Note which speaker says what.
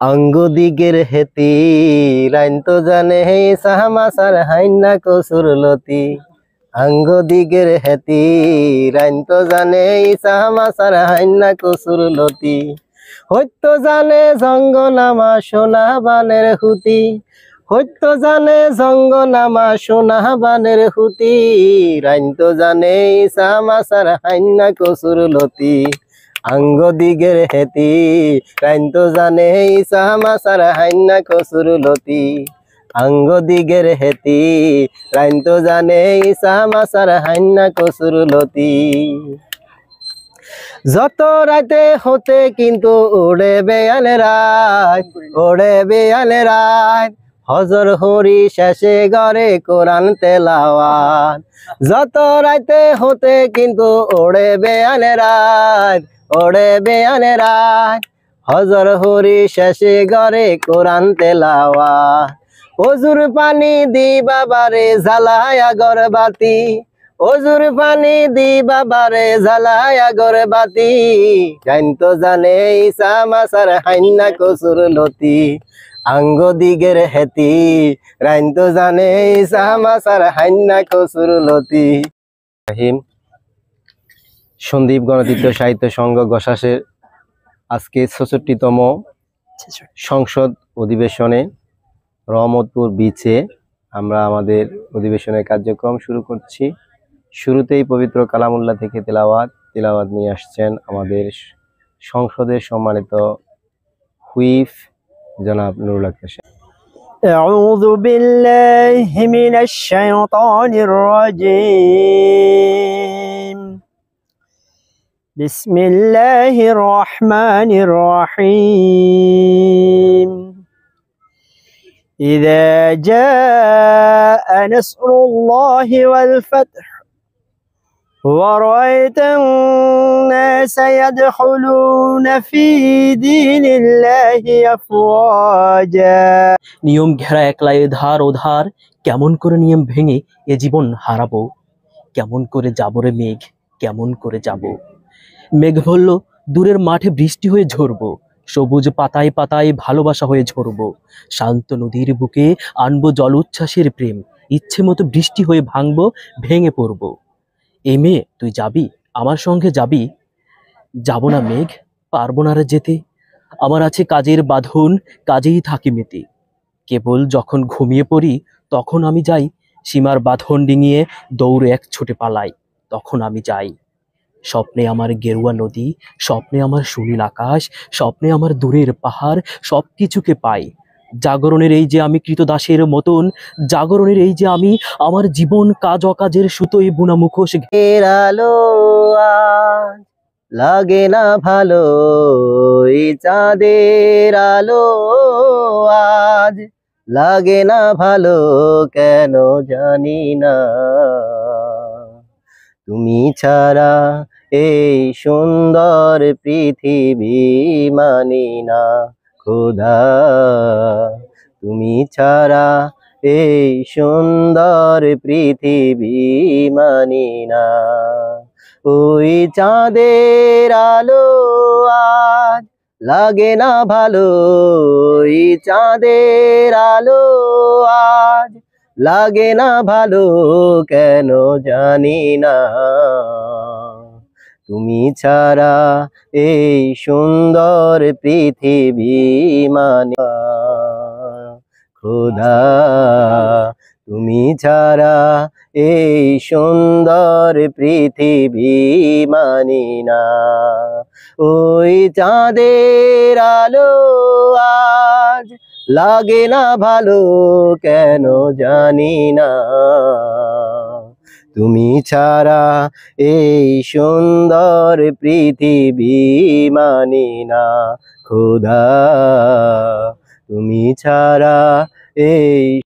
Speaker 1: আঙ্গু দিগের হেতি রাইন তো জানে হে সাহামাসার হাইন্না কসুর লতি। আঙ্গু দিগের হেতি রাইন তো জানে সাহামাসার হাইন্না কসুর লতি। হইত জানে জঙ্গ নামা সোনা বানের হুতি। হইত জানে জঙ্গ নামা সোনা বানের হুতি। রাইন তো জানে সাহামাসার হাইন্না কসুর লতি। আঙ্গ দিগের হেতি রাইন তো জানে সাহামাসার হাইন্না কসুর লতি। আঙ্গ দিগের হেতি রাইন তো জানে সাহামাসার হাইন্না কসুর লতি। যত রাতে হতে কিন্তু ওড়ে বেয়াল রাত, ওড়ে বেয়াল রাত। হজর হরি শেষে ঘরে কোরআন তেলাওয়াত। যত রাতে হতে কিন্তু ওড়ে বেয়াল রাত, ওড়ে বেয়াল রাত। হজর হরি শেষে ঘরে কোরআন তেলাওয়াত। ওজুর পানি দি বাবারে জ্বালায়া গরবাতি। ওজুর পানি দি বাবারে জ্বালায়া গরবাতি। রাইন তো জানে সাহামাসার হাইন্না কসুর লতি। আঙ্গ দিগের হেতি রাইন তো জানে সাহামাসার হাইন্না কসুর লতি। সন্দীপ গণতন্ত্র সাহিত্য সংঘ গোসাসের আজকে ৬৬তম সংসদ অধিবেশনে রহমতপুর বিচে আমরা আমাদের অধিবেশনের কার্যক্রম শুরু করছি। শুরুতেই পবিত্র কালামুল্লাহ থেকে তেলাওয়াত নিয়ে আসছেন আমাদের সংসদের সম্মানিত হুইপ জনাব নুরুল আক্তার সাহেব।
Speaker 2: আউযু বিল্লাহি মিনাশ শাইতানির রাজীম। বিসমিল্লাহির রহমানির রহিম। إذا جاء نصر الله والفتح ورأيت الناس يدخلون في دين الله أفواجا। নিয়ম ঘেরা একলাই ধার ওধার, কেমন করে নিয়ম ভেঙে এ জীবন হারাবো। কেমন করে যাবো রে মেঘ, কেমন করে যাব। মেঘ বলল দূরের মাঠে বৃষ্টি হয়ে ঝরবো। সবুজ পাতায় পাতায় ভালোবাসা হয়ে ঝরবো। শান্ত নদীর বুকে আনবো জল উচ্ছ্বাসের প্রেম। ইচ্ছে মতো বৃষ্টি হয়ে ভাঙবো, ভেঙে পড়বো। এ মেয়ে তুই যাবি, আমার সঙ্গে যাবি? যাব না মেঘ, পারবো না রে যেতে। আমার আছে কাজের বাঁধন, কাজেই থাকি মেতে। কেবল যখন ঘুমিয়ে পড়ি তখন আমি যাই, সীমার বাঁধন ডিঙিয়ে দৌড়ে এক ছুটে পালাই, তখন আমি যাই। স্বপ্নে আমার গেরুয়া নদী, স্বপ্নে আমার সুনীল আকাশ, স্বপ্নে আমার দূরের পাহাড়, সব কিছুকে পাই। জাগরণের এই যে আমি কৃতদাসের মতন, জাগরণের এই যে আমি আমার জীবন কাজ অকাজের সুতোয় বুনা মুখোশ।
Speaker 1: এর আলো আজ লাগে না ভালো, এই চাঁদের আলো আজ লাগে না ভালো, কেন জানি না। তুমি ছাড়া এই সুন্দর পৃথিবী মানি না খোদা। তুমি ছাড়া এই সুন্দর পৃথিবী মানি না। ওই চাঁদের আলো আজ লাগে না ভালো, ওই চাঁদের আলো আজ লাগে না ভালো, কেন জানি না। তুমি ছাড়া এই সুন্দর পৃথিবী মানি না খোদা। তুমি ছাড়া এই সুন্দর পৃথিবী মানি না। ওই চাঁদের আলো আজ লাগে না ভালো, কেন জানি না। তুমি ছাড়া এই সুন্দর পৃথিবী মানি না খোদা। তুমি ছাড়া এই